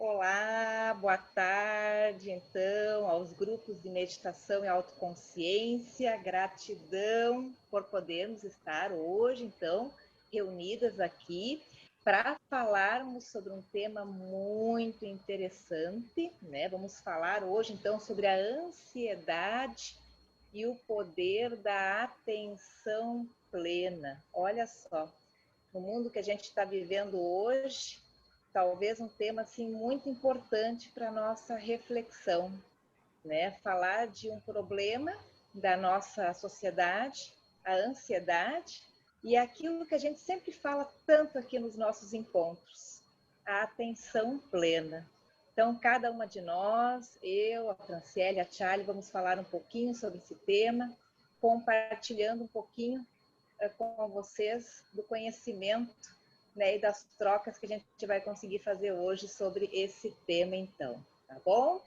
Olá, boa tarde, então, aos grupos de meditação e autoconsciência. Gratidão por podermos estar hoje, então, reunidas aqui para falarmos sobre um tema muito interessante, né? Vamos falar hoje, então, sobre a ansiedade e o poder da atenção plena. Olha só, no mundo que a gente está vivendo hoje, talvez um tema assim muito importante para nossa reflexão, né? Falar de um problema da nossa sociedade, a ansiedade, e aquilo que a gente sempre fala tanto aqui nos nossos encontros, a atenção plena. Então, cada uma de nós, eu, a Franciele, a Charlie, vamos falar um pouquinho sobre esse tema, compartilhando um pouquinho com vocês do conhecimento, né, e das trocas que a gente vai conseguir fazer hoje sobre esse tema, então, tá bom?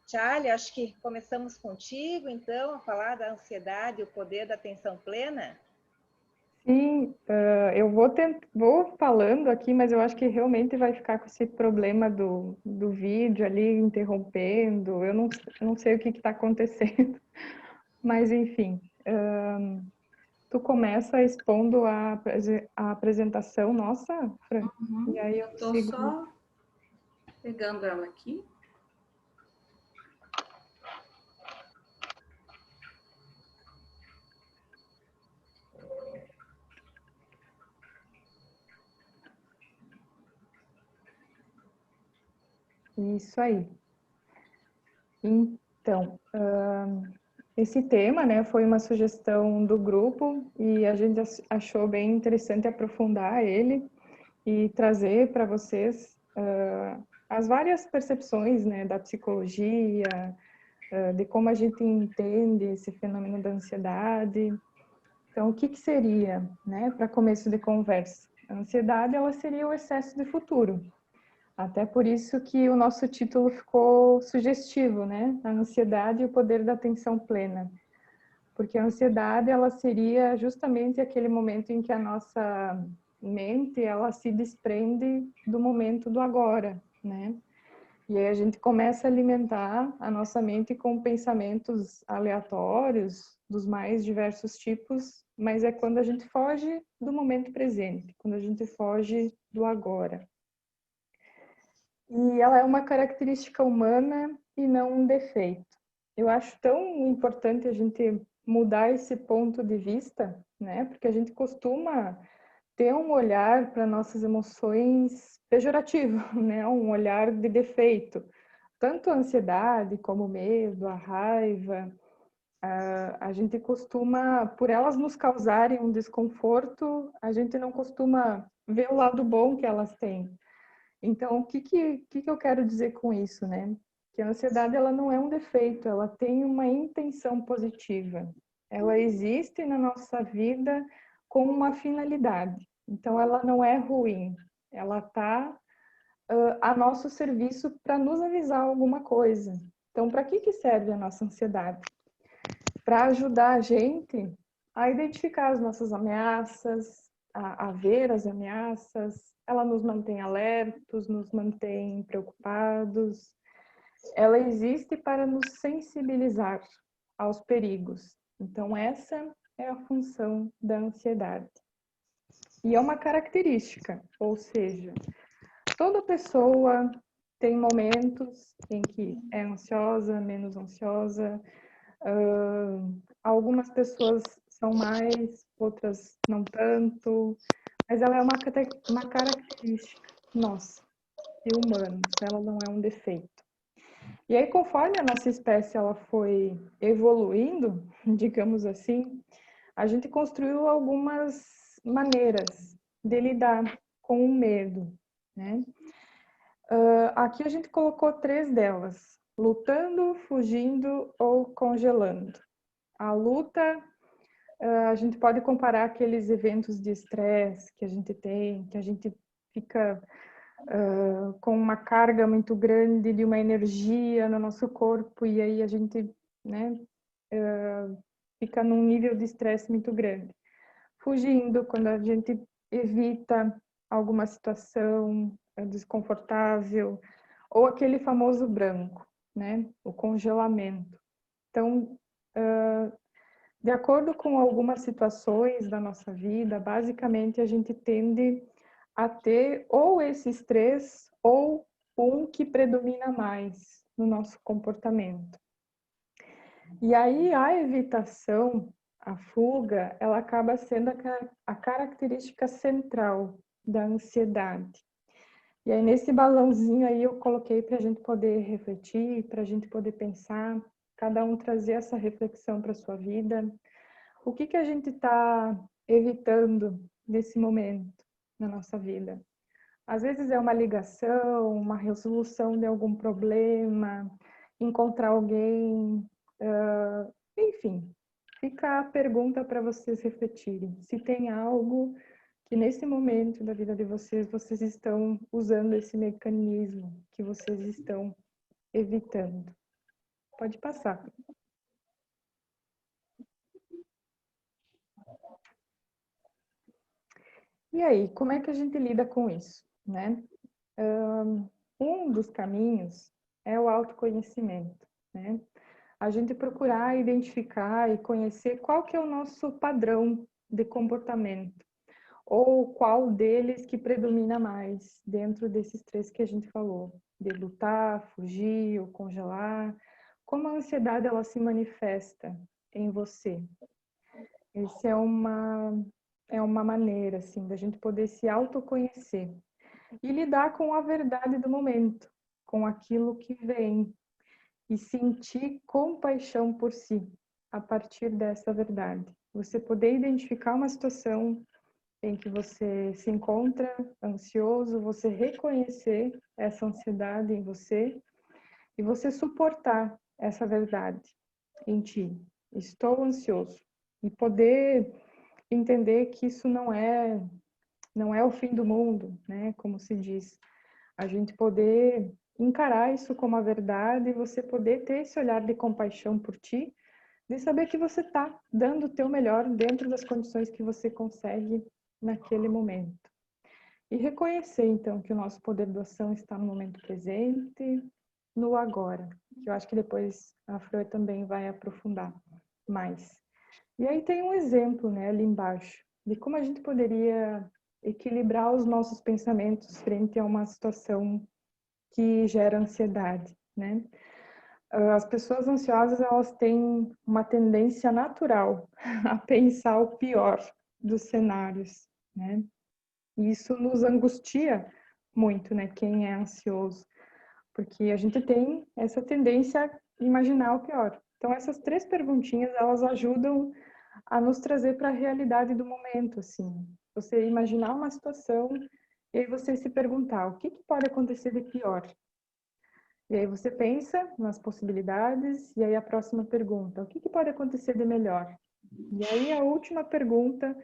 Charlie, acho que começamos contigo, então, a falar da ansiedade e o poder da atenção plena. Sim, eu vou falando aqui, mas eu acho que realmente vai ficar com esse problema do vídeo ali interrompendo. Eu não sei o que está acontecendo, mas enfim. Tu começa expondo a apresentação nossa, Fran? E aí eu Estou sigo. só pegando ela aqui. Isso aí. Então, esse tema, né, foi uma sugestão do grupo e a gente achou bem interessante aprofundar ele e trazer para vocês as várias percepções, né, da psicologia, de como a gente entende esse fenômeno da ansiedade. Então, o que seria, né, para começo de conversa? A ansiedade, ela seria o excesso de futuro. Até por isso que o nosso título ficou sugestivo, né? A ansiedade e o poder da atenção plena. Porque a ansiedade, ela seria justamente aquele momento em que a nossa mente, ela se desprende do momento do agora, né? E aí a gente começa a alimentar a nossa mente com pensamentos aleatórios, dos mais diversos tipos, mas é quando a gente foge do momento presente, quando a gente foge do agora. E ela é uma característica humana e não um defeito. Eu acho tão importante a gente mudar esse ponto de vista, né? Porque a gente costuma ter um olhar para nossas emoções pejorativo, né? Um olhar de defeito. Tanto a ansiedade como o medo, a raiva, a gente costuma, por elas nos causarem um desconforto, a gente não costuma ver o lado bom que elas têm. Então, o que eu quero dizer com isso, né? Que a ansiedade, ela não é um defeito, ela tem uma intenção positiva. Ela existe na nossa vida com uma finalidade. Então, ela não é ruim. Ela está a nosso serviço para nos avisar alguma coisa. Então, para que serve a nossa ansiedade? Para ajudar a gente a identificar as nossas ameaças, a ver as ameaças. Ela nos mantém alertos, nos mantém preocupados. Ela existe para nos sensibilizar aos perigos. Então, essa é a função da ansiedade. E é uma característica, ou seja, toda pessoa tem momentos em que é ansiosa, menos ansiosa. Algumas pessoas são mais, outras não tanto, mas ela é uma característica nossa, de humanos, ela não é um defeito. E aí, conforme a nossa espécie ela foi evoluindo, digamos assim, a gente construiu algumas maneiras de lidar com o medo, né? Aqui a gente colocou 3 delas: lutando, fugindo ou congelando. A luta, a gente pode comparar aqueles eventos de estresse que a gente tem, que a gente fica com uma carga muito grande de uma energia no nosso corpo e aí a gente, né, fica num nível de estresse muito grande. Fugindo, quando a gente evita alguma situação desconfortável ou aquele famoso branco, né? O congelamento. Então, de acordo com algumas situações da nossa vida, basicamente a gente tende a ter ou esses três ou um que predomina mais no nosso comportamento. E aí a evitação, a fuga, ela acaba sendo a característica central da ansiedade. E aí nesse balãozinho aí eu coloquei para a gente poder refletir, para a gente poder pensar, cada um trazer essa reflexão para a sua vida. O que a gente está evitando nesse momento na nossa vida? Às vezes é uma ligação, uma resolução de algum problema, encontrar alguém, enfim. Fica a pergunta para vocês refletirem. Se tem algo que nesse momento da vida de vocês, vocês estão usando esse mecanismo, que vocês estão evitando. Pode passar. E aí, como é que a gente lida com isso, né? Um dos caminhos é o autoconhecimento, né? A gente procurar identificar e conhecer qual que é o nosso padrão de comportamento, ou qual deles que predomina mais dentro desses três que a gente falou, de lutar, fugir ou congelar, como a ansiedade ela se manifesta em você. Essa é uma maneira assim da gente poder se autoconhecer e lidar com a verdade do momento, com aquilo que vem e sentir compaixão por si a partir dessa verdade. Você poder identificar uma situação em que você se encontra ansioso, você reconhecer essa ansiedade em você e você suportar essa verdade em ti. Estou ansioso. E poder entender que isso não é o fim do mundo, né? Como se diz. A gente poder encarar isso como a verdade e você poder ter esse olhar de compaixão por ti, de saber que você está dando o teu melhor dentro das condições que você consegue naquele momento. E reconhecer, então, que o nosso poder de ação está no momento presente, no agora, que eu acho que depois a Freud também vai aprofundar mais. E aí tem um exemplo, né, ali embaixo, de como a gente poderia equilibrar os nossos pensamentos frente a uma situação que gera ansiedade, né? As pessoas ansiosas, elas têm uma tendência natural a pensar o pior dos cenários, né? E isso nos angustia muito, né? Quem é ansioso, porque a gente tem essa tendência a imaginar o pior. Então, essas três perguntinhas, elas ajudam a nos trazer para a realidade do momento, assim. Você imaginar uma situação e aí você se perguntar, o que pode acontecer de pior? E aí você pensa nas possibilidades, e aí a próxima pergunta, o que pode acontecer de melhor? E aí a última pergunta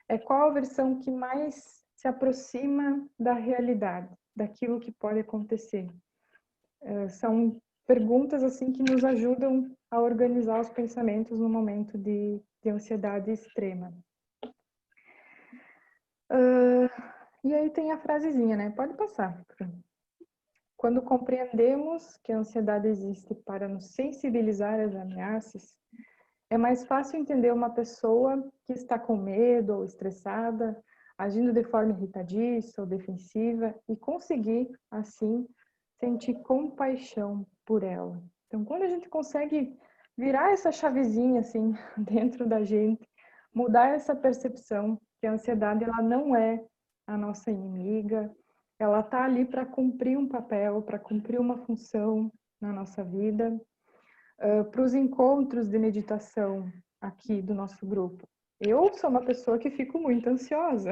é qual a versão que mais se aproxima da realidade, daquilo que pode acontecer. São perguntas assim que nos ajudam a organizar os pensamentos no momento de ansiedade extrema. E aí tem a frasezinha, né? Pode passar. Quando compreendemos que a ansiedade existe para nos sensibilizar às ameaças, é mais fácil entender uma pessoa que está com medo ou estressada, agindo de forma irritadiça ou defensiva e conseguir, assim, sentir compaixão por ela. Então, quando a gente consegue virar essa chavezinha, assim, dentro da gente, mudar essa percepção que a ansiedade, ela não é a nossa inimiga, ela está ali para cumprir um papel, para cumprir uma função na nossa vida. Para os encontros de meditação aqui do nosso grupo. Eu sou uma pessoa que fico muito ansiosa,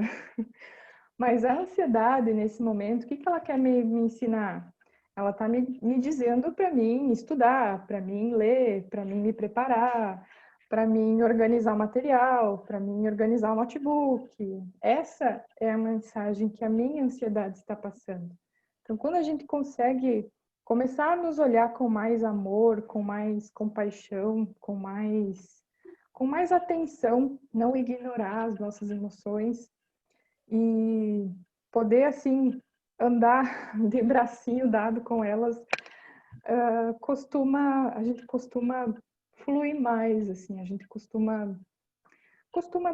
mas a ansiedade nesse momento, o que ela quer me ensinar? Ela está me dizendo para mim estudar, para mim ler, para mim me preparar, para mim organizar o material, para mim organizar o notebook. Essa é a mensagem que a minha ansiedade está passando. Então, quando a gente consegue começar a nos olhar com mais amor, com mais compaixão, com mais atenção, não ignorar as nossas emoções e poder, assim, andar de bracinho dado com elas, a gente costuma fluir mais, assim, a gente costuma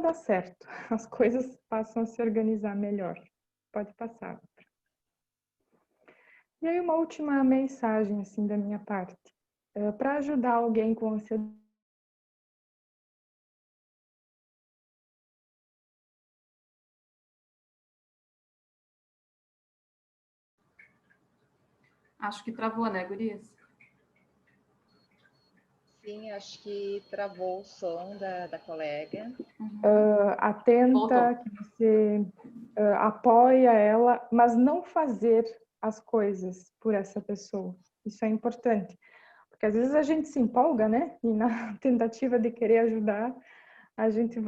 dar certo. As coisas passam a se organizar melhor. Pode passar. E aí uma última mensagem, assim, da minha parte. Para ajudar alguém com ansiedade, Acho que travou, né, gurias? Sim, acho que travou o som da colega. atenta, Voltou. que você apoia ela, mas não fazer as coisas por essa pessoa. Isso é importante. Porque às vezes a gente se empolga, né? E na tentativa de querer ajudar, a gente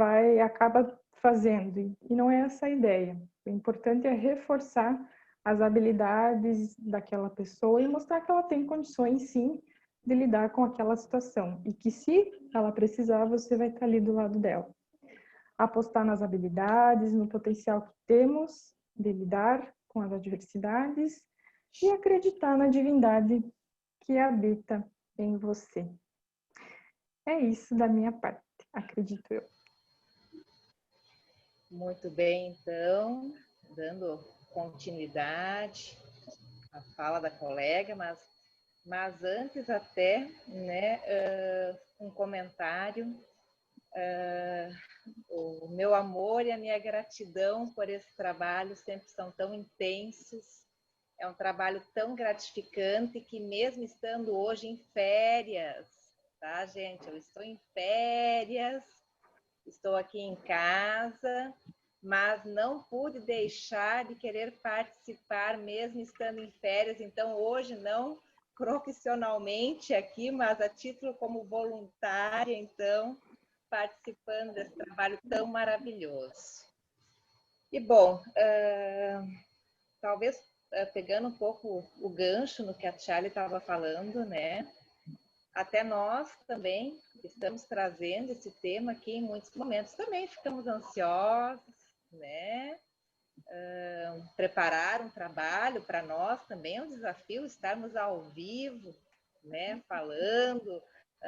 acaba fazendo. E não é essa a ideia. O importante é reforçar as habilidades daquela pessoa e mostrar que ela tem condições, sim, de lidar com aquela situação. E que se ela precisar, você vai estar ali do lado dela. Apostar nas habilidades, no potencial que temos de lidar com as adversidades e acreditar na divindade que habita em você. É isso da minha parte, acredito eu. Muito bem, então, dando continuidade à fala da colega, mas antes até, né, um comentário, o meu amor e a minha gratidão por esse trabalho sempre são tão intensos, é um trabalho tão gratificante que mesmo estando hoje em férias, tá, gente? Eu estou em férias, estou aqui em casa, mas não pude deixar de querer participar, mesmo estando em férias. Então, hoje não profissionalmente aqui, mas a título como voluntária, então, participando desse trabalho tão maravilhoso. E, bom, talvez pegando um pouco o gancho no que a Charlie estava falando, né? Até nós também estamos trazendo esse tema aqui em muitos momentos. Também ficamos ansiosos, né? Preparar um trabalho para nós também é um desafio estarmos ao vivo, né? Falando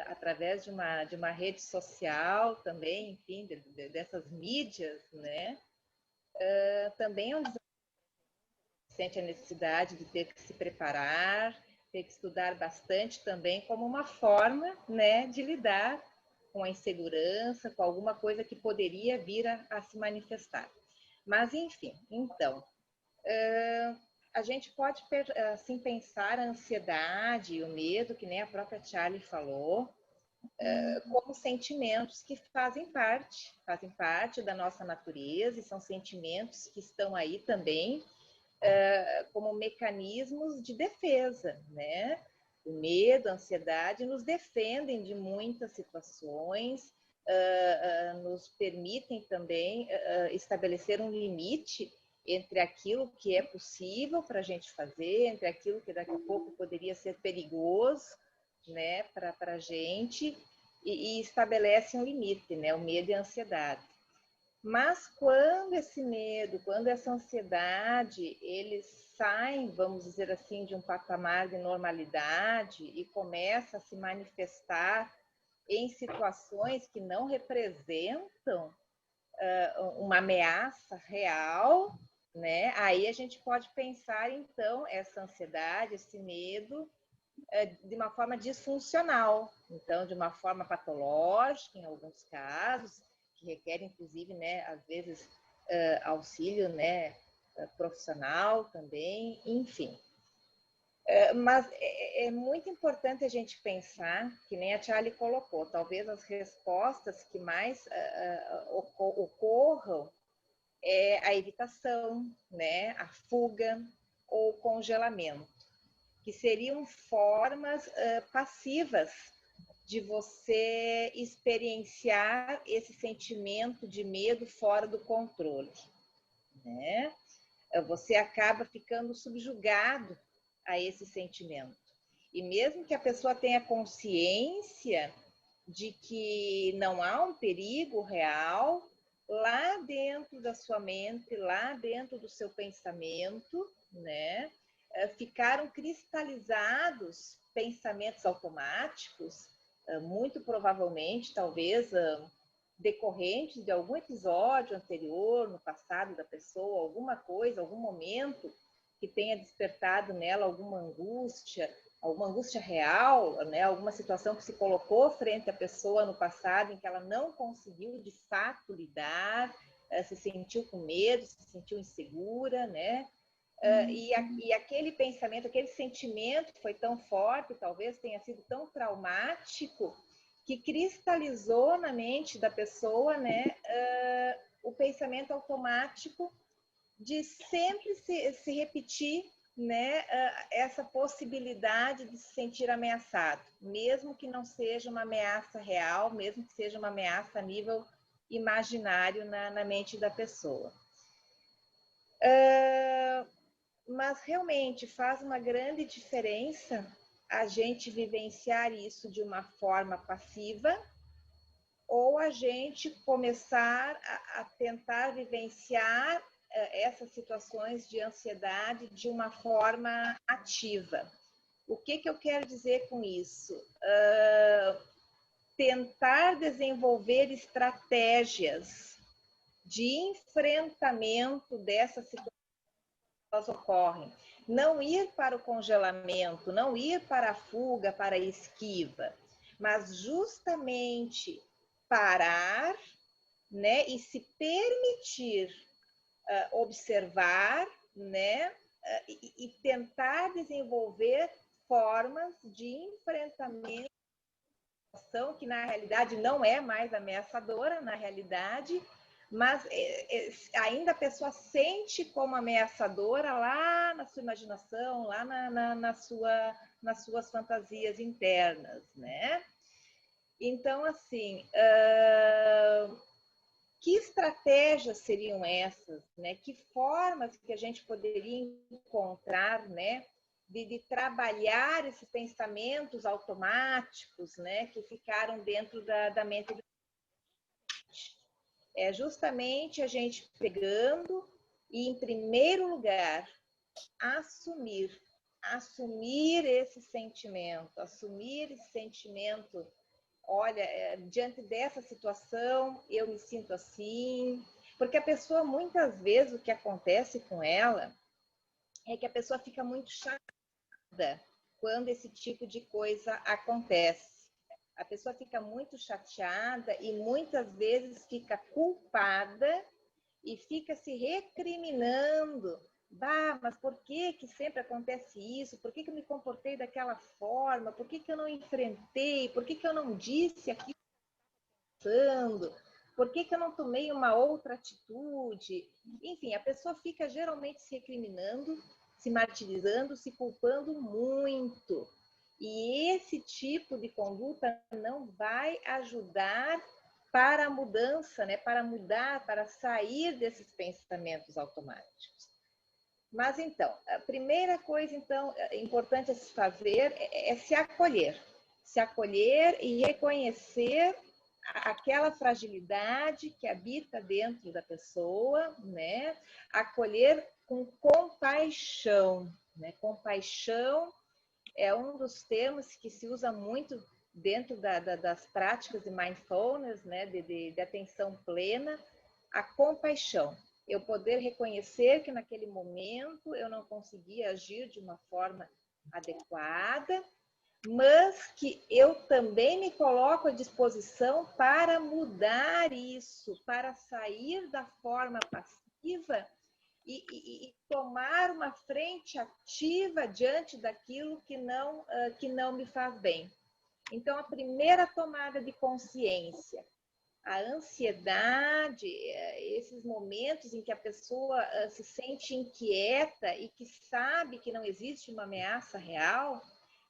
através de uma rede social também, enfim, dessas mídias, né? Também é um desafio, sente a necessidade de ter que se preparar, ter que estudar bastante também como uma forma, né, de lidar com a insegurança, com alguma coisa que poderia vir a se manifestar. Mas, enfim, então, a gente pode assim, pensar a ansiedade e o medo, que nem a própria Charlie falou, como sentimentos que fazem parte da nossa natureza e são sentimentos que estão aí também como mecanismos de defesa, né? O medo, a ansiedade nos defendem de muitas situações, nos permitem também estabelecer um limite entre aquilo que é possível para a gente fazer, entre aquilo que daqui a pouco poderia ser perigoso, né, para a gente, e estabelece um limite, né, o medo e a ansiedade. Mas quando esse medo, quando essa ansiedade, eles saem, vamos dizer assim, de um patamar de normalidade e começa a se manifestar em situações que não representam uma ameaça real, né? Aí a gente pode pensar, então, essa ansiedade, esse medo, de uma forma disfuncional, então, de uma forma patológica, em alguns casos, que requer, inclusive, né, às vezes, auxílio, né, profissional também, enfim. Mas é muito importante a gente pensar, que nem a Charlie colocou, talvez as respostas que mais ocorram é a evitação, né, a fuga ou congelamento, que seriam formas passivas de você experienciar esse sentimento de medo fora do controle, né? Você acaba ficando subjugado a esse sentimento. E mesmo que a pessoa tenha consciência de que não há um perigo real, lá dentro da sua mente, lá dentro do seu pensamento, né? Ficaram cristalizados pensamentos automáticos, muito provavelmente, talvez, decorrentes de algum episódio anterior, no passado da pessoa, alguma coisa, algum momento que tenha despertado nela alguma angústia real, né? Alguma situação que se colocou frente à pessoa no passado em que ela não conseguiu de fato lidar, se sentiu com medo, se sentiu insegura, né? E aquele pensamento, aquele sentimento foi tão forte, talvez tenha sido tão traumático, que cristalizou na mente da pessoa, né, o pensamento automático de sempre se repetir, né, essa possibilidade de se sentir ameaçado, mesmo que não seja uma ameaça real, mesmo que seja uma ameaça a nível imaginário na mente da pessoa. Mas realmente faz uma grande diferença a gente vivenciar isso de uma forma passiva ou a gente começar a tentar vivenciar essas situações de ansiedade de uma forma ativa. O que eu quero dizer com isso? Tentar desenvolver estratégias de enfrentamento dessas situações que elas ocorrem. Não ir para o congelamento, não ir para a fuga, para a esquiva, mas justamente parar, né, e se permitir observar, né, e tentar desenvolver formas de enfrentamento que na realidade não é mais ameaçadora, na realidade, mas ainda a pessoa sente como ameaçadora lá na sua imaginação, lá nas suas fantasias internas, né? Então, assim, que estratégias seriam essas, né? Que formas que a gente poderia encontrar, né? De trabalhar esses pensamentos automáticos, né? Que ficaram dentro da mente do gente. É justamente a gente pegando e, em primeiro lugar, assumir esse sentimento, olha, diante dessa situação, eu me sinto assim, porque a pessoa, muitas vezes, o que acontece com ela é que a pessoa fica muito chateada quando esse tipo de coisa acontece. A pessoa fica muito chateada e muitas vezes fica culpada e fica se recriminando. Bah, mas por que sempre acontece isso? Por que eu me comportei daquela forma? Por que eu não enfrentei? Por que eu não disse aquilo? Por que eu não tomei uma outra atitude? Enfim, a pessoa fica geralmente se recriminando, se martirizando, se culpando muito. E esse tipo de conduta não vai ajudar para a mudança, né? Para mudar, para sair desses pensamentos automáticos. Mas então, a primeira coisa então importante a se fazer é se acolher e reconhecer aquela fragilidade que habita dentro da pessoa, né? Acolher com compaixão, né? Compaixão é um dos termos que se usa muito dentro das práticas de mindfulness, né? De atenção plena, a compaixão. Eu poder reconhecer que naquele momento eu não conseguia agir de uma forma adequada, mas que eu também me coloco à disposição para mudar isso, para sair da forma passiva e tomar uma frente ativa diante daquilo que não me faz bem. Então, a primeira tomada de consciência, a ansiedade, esses momentos em que a pessoa se sente inquieta e que sabe que não existe uma ameaça real,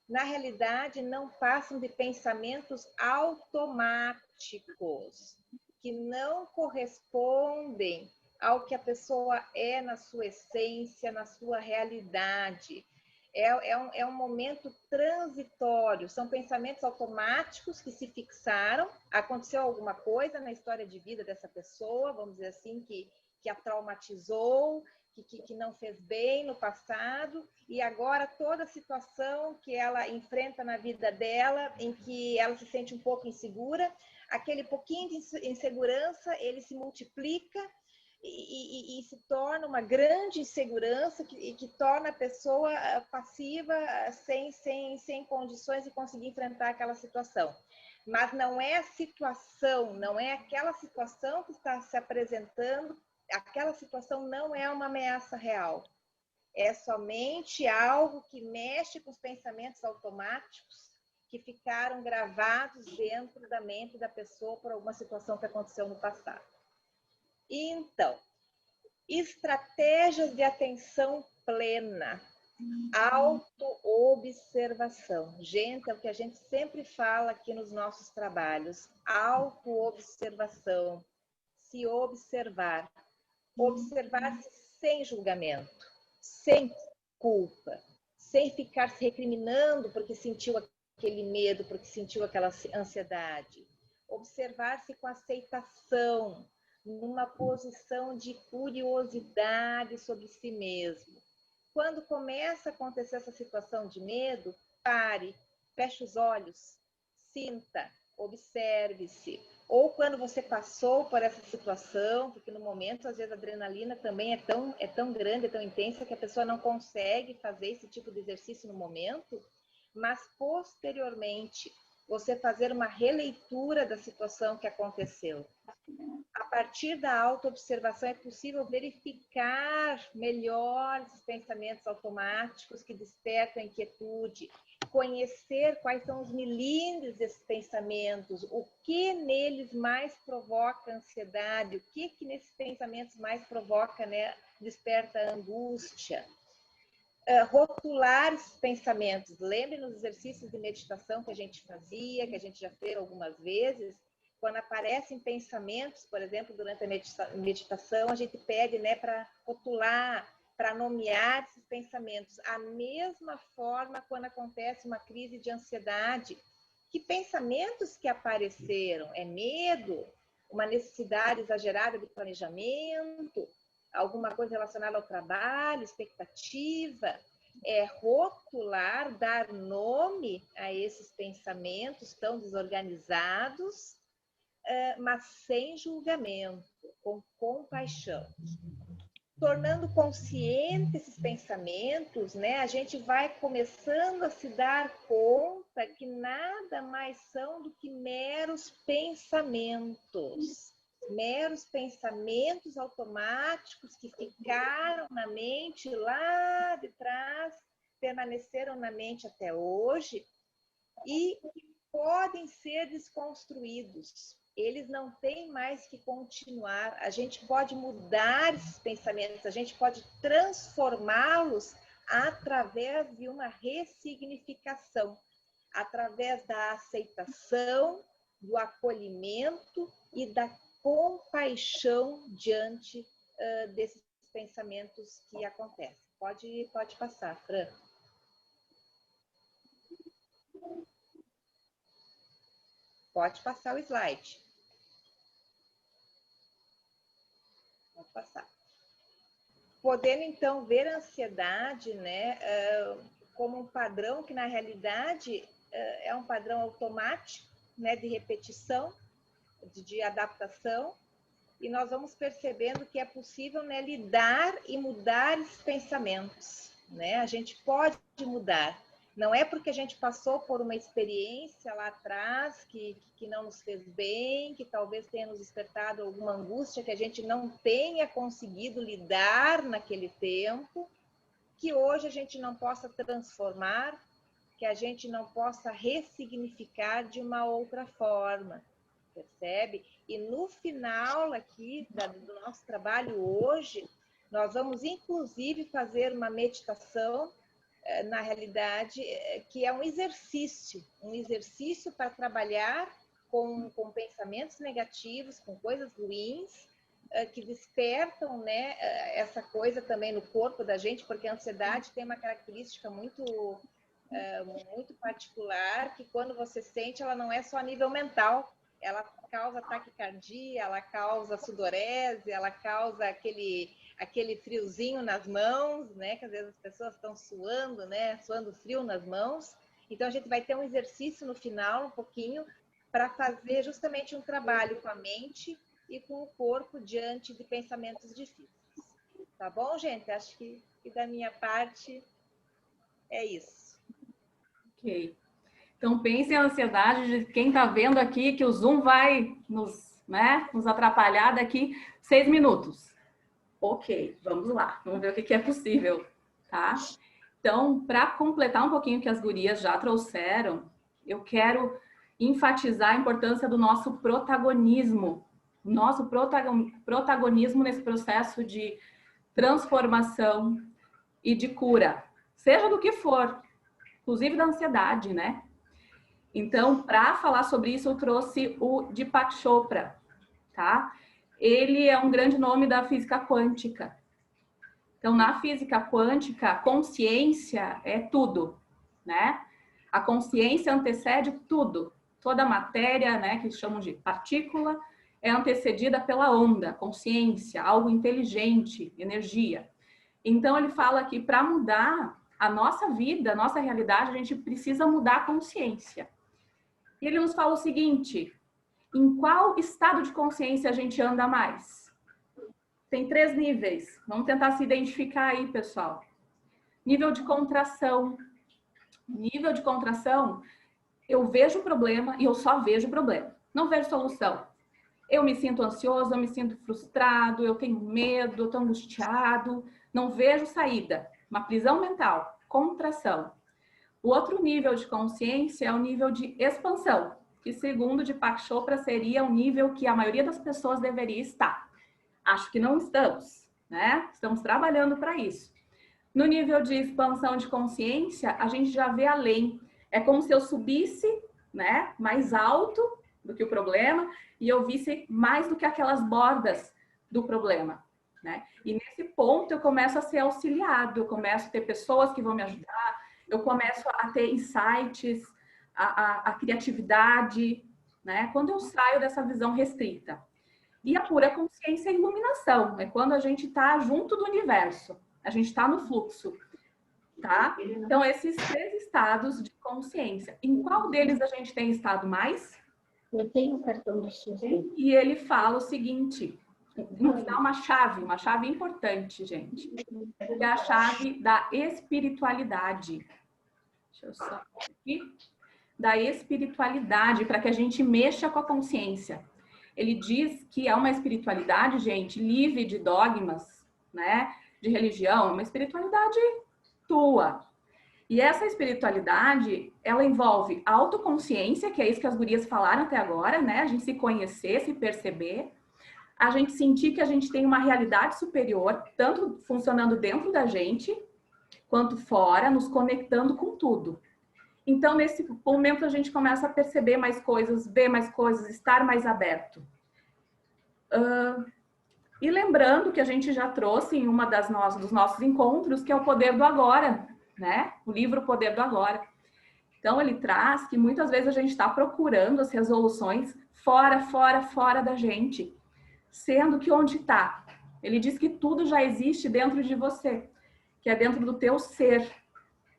na realidade, não passam de pensamentos automáticos, que não correspondem ao que a pessoa é na sua essência, na sua realidade. É um momento transitório, são pensamentos automáticos que se fixaram, aconteceu alguma coisa na história de vida dessa pessoa, vamos dizer assim, que a traumatizou, que não fez bem no passado, e agora toda a situação que ela enfrenta na vida dela, em que ela se sente um pouco insegura, aquele pouquinho de insegurança, ele se multiplica e se torna uma grande insegurança que torna a pessoa passiva, sem condições de conseguir enfrentar aquela situação. Mas não é a situação, não é aquela situação que está se apresentando, aquela situação não é uma ameaça real. É somente algo que mexe com os pensamentos automáticos que ficaram gravados dentro da mente da pessoa por alguma situação que aconteceu no passado. Então, estratégias de atenção plena, autoobservação. Gente, é o que a gente sempre fala aqui nos nossos trabalhos, autoobservação, se observar, observar-se sem julgamento, sem culpa, sem ficar se recriminando porque sentiu aquele medo, porque sentiu aquela ansiedade. Observar-se com aceitação, numa posição de curiosidade sobre si mesmo. Quando começa a acontecer essa situação de medo, pare, feche os olhos, sinta, observe-se. Ou quando você passou por essa situação, porque no momento, às vezes, a adrenalina também é tão grande, é tão intensa, que a pessoa não consegue fazer esse tipo de exercício no momento, mas posteriormente, você fazer uma releitura da situação que aconteceu. A partir da autoobservação é possível verificar melhor os pensamentos automáticos que despertam a inquietude, conhecer quais são os milímetros desses pensamentos, o que neles mais provoca ansiedade, o que nesses pensamentos mais provoca, né, desperta angústia. Rotular esses pensamentos. Lembre nos exercícios de meditação que a gente fazia, que a gente já fez algumas vezes, quando aparecem pensamentos, por exemplo, durante a meditação, a gente pede, né, para rotular, para nomear esses pensamentos. A mesma forma quando acontece uma crise de ansiedade. Que pensamentos que apareceram? É medo? Uma necessidade exagerada de planejamento? Alguma coisa relacionada ao trabalho, expectativa? É rotular, dar nome a esses pensamentos tão desorganizados, mas sem julgamento, com compaixão. Tornando consciente esses pensamentos, né, a gente vai começando a se dar conta que nada mais são do que meros pensamentos automáticos que ficaram na mente lá de trás, permaneceram na mente até hoje e podem ser desconstruídos. Eles não têm mais que continuar. A gente pode mudar esses pensamentos, a gente pode transformá-los através de uma ressignificação, através da aceitação, do acolhimento e da compaixão diante desses pensamentos que acontecem. Pode passar, Fran. Pode passar o slide. Pode passar. Podendo, então, ver a ansiedade, né, como um padrão que, na realidade, é um padrão automático, né, de repetição, de adaptação, e nós vamos percebendo que é possível, né, lidar e mudar esses pensamentos, né? A gente pode mudar. Não é porque a gente passou por uma experiência lá atrás que não nos fez bem, que talvez tenha nos despertado alguma angústia que a gente não tenha conseguido lidar naquele tempo, que hoje a gente não possa transformar, que a gente não possa ressignificar de uma outra forma, percebe? E no final aqui do nosso trabalho hoje, nós vamos inclusive fazer uma meditação, na realidade, que é um exercício para trabalhar com pensamentos negativos, com coisas ruins, que despertam, né, essa coisa também no corpo da gente, porque a ansiedade tem uma característica muito particular, que quando você sente, ela não é só a nível mental, ela causa taquicardia, ela causa sudorese, ela causa aquele aquele friozinho nas mãos, né? Que às vezes as pessoas estão suando, né? Suando frio nas mãos. Então, a gente vai ter um exercício no final, um pouquinho, para fazer justamente um trabalho com a mente e com o corpo diante de pensamentos difíceis. Tá bom, gente? Acho que da minha parte é isso. Ok. Então, pense a ansiedade de quem está vendo aqui que o Zoom vai nos atrapalhar daqui 6 minutos. Ok, vamos lá. Vamos ver o que é possível, tá? Então, para completar um pouquinho o que as gurias já trouxeram, eu quero enfatizar a importância do nosso protagonismo. Nosso protagonismo nesse processo de transformação e de cura. Seja do que for, inclusive da ansiedade, né? Então, para falar sobre isso, eu trouxe o Deepak Chopra, tá? Ele é um grande nome da física quântica. Então, na física quântica, a consciência é tudo, né? A consciência antecede tudo. Toda a matéria, né, que chamam de partícula, é antecedida pela onda, consciência, algo inteligente, energia. Então, ele fala que para mudar a nossa vida, a nossa realidade, a gente precisa mudar a consciência. E ele nos fala o seguinte: em qual estado de consciência a gente anda mais? Tem 3 níveis. Vamos tentar se identificar aí, pessoal. Nível de contração. Nível de contração, eu vejo o problema e eu só vejo o problema. Não vejo solução. Eu me sinto ansioso, eu me sinto frustrado, eu tenho medo, eu estou angustiado. Não vejo saída. Uma prisão mental. Contração. O outro nível de consciência é o nível de expansão, que segundo Deepak Chopra seria o nível que a maioria das pessoas deveria estar. Acho que não estamos, né? Estamos trabalhando para isso. No nível de expansão de consciência, a gente já vê além. É como se eu subisse, né, mais alto do que o problema e eu visse mais do que aquelas bordas do problema, né? E nesse ponto eu começo a ser auxiliado, eu começo a ter pessoas que vão me ajudar, eu começo a ter insights, a criatividade, né? Quando eu saio dessa visão restrita. E a pura consciência é iluminação, é quando a gente está junto do universo, a gente está no fluxo, tá? Então, esses 3 estados de consciência, em qual deles a gente tem estado mais? Eu tenho o cartão do SUS. E ele fala o seguinte, nos dá uma chave importante, gente, que é a chave da espiritualidade. Deixa eu só aqui. Da espiritualidade, para que a gente mexa com a consciência. Ele diz que é uma espiritualidade, gente, livre de dogmas, né? De religião, uma espiritualidade tua. E essa espiritualidade, ela envolve autoconsciência, que é isso que as gurias falaram até agora, né? A gente se conhecer, se perceber, a gente sentir que a gente tem uma realidade superior, tanto funcionando dentro da gente, quanto fora, nos conectando com tudo. Então, nesse momento, a gente começa a perceber mais coisas, ver mais coisas, estar mais aberto. E lembrando que a gente já trouxe em uma dos nossos encontros, que é o Poder do Agora, né? O livro Poder do Agora. Então, ele traz que muitas vezes a gente está procurando as resoluções fora da gente. Sendo que onde está? Ele diz que tudo já existe dentro de você, que é dentro do teu ser.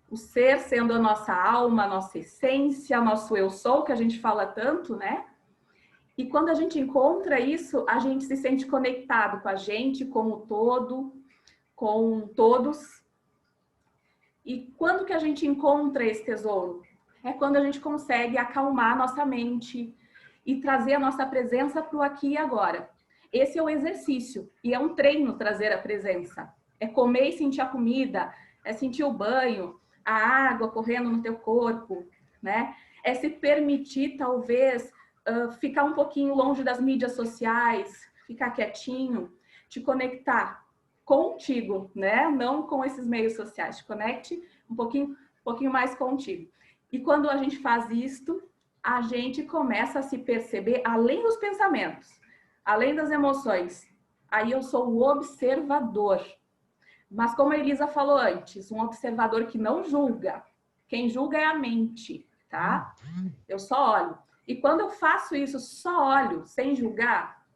O ser sendo a nossa alma, a nossa essência, nosso eu sou, que a gente fala tanto, né? E quando a gente encontra isso, a gente se sente conectado com a gente, com o todo, com todos. E quando que a gente encontra esse tesouro? É quando a gente consegue acalmar a nossa mente e trazer a nossa presença para o aqui e agora. Esse é o exercício e é um treino trazer a presença. É comer e sentir a comida, é sentir o banho, a água correndo no teu corpo, né? É se permitir, talvez, ficar um pouquinho longe das mídias sociais, ficar quietinho, te conectar contigo, né? Não com esses meios sociais, te conecte um pouquinho mais contigo. E quando a gente faz isto, a gente começa a se perceber além dos pensamentos, além das emoções. Aí eu sou o observador. Mas como a Elisa falou antes, um observador que não julga. Quem julga é a mente, tá? Eu só olho. E quando eu faço isso, só olho, sem julgar,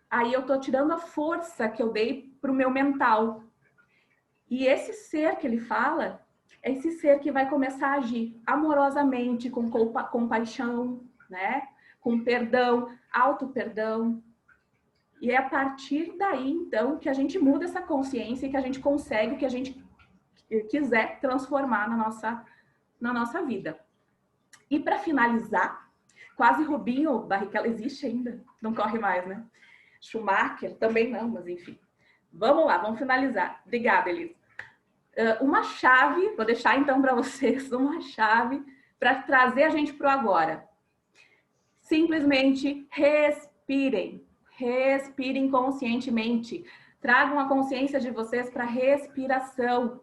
aí eu tô tirando a força que eu dei para o meu mental. E esse ser que ele fala, é esse ser que vai começar a agir amorosamente, com compaixão, né? Com perdão, auto-perdão. E é a partir daí, então, que a gente muda essa consciência e que a gente consegue o que a gente quiser transformar na nossa vida. E para finalizar, quase Rubinho Barrichello, existe ainda? Não corre mais, né? Schumacher, também não, mas enfim. Vamos lá, vamos finalizar. Obrigada, Elisa. Uma chave, vou deixar então para vocês uma chave para trazer a gente para o agora. Simplesmente respirem. Respirem conscientemente. Tragam a consciência de vocês para a respiração.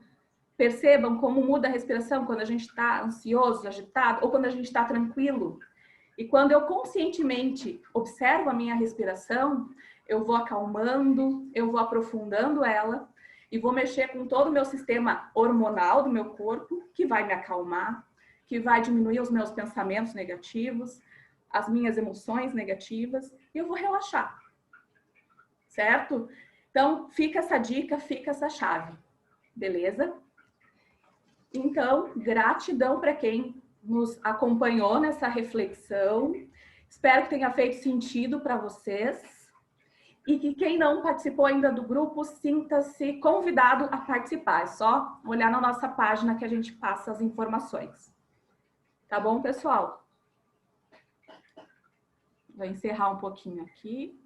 Percebam como muda a respiração quando a gente está ansioso, agitado, ou quando a gente está tranquilo. E quando eu conscientemente observo a minha respiração, eu vou acalmando, eu vou aprofundando ela e vou mexer com todo o meu sistema hormonal do meu corpo, que vai me acalmar, que vai diminuir os meus pensamentos negativos, as minhas emoções negativas, e eu vou relaxar. Certo? Então, fica essa dica, fica essa chave. Beleza? Então, gratidão para quem nos acompanhou nessa reflexão. Espero que tenha feito sentido para vocês. E que quem não participou ainda do grupo, sinta-se convidado a participar. É só olhar na nossa página que a gente passa as informações. Tá bom, pessoal? Vou encerrar um pouquinho aqui.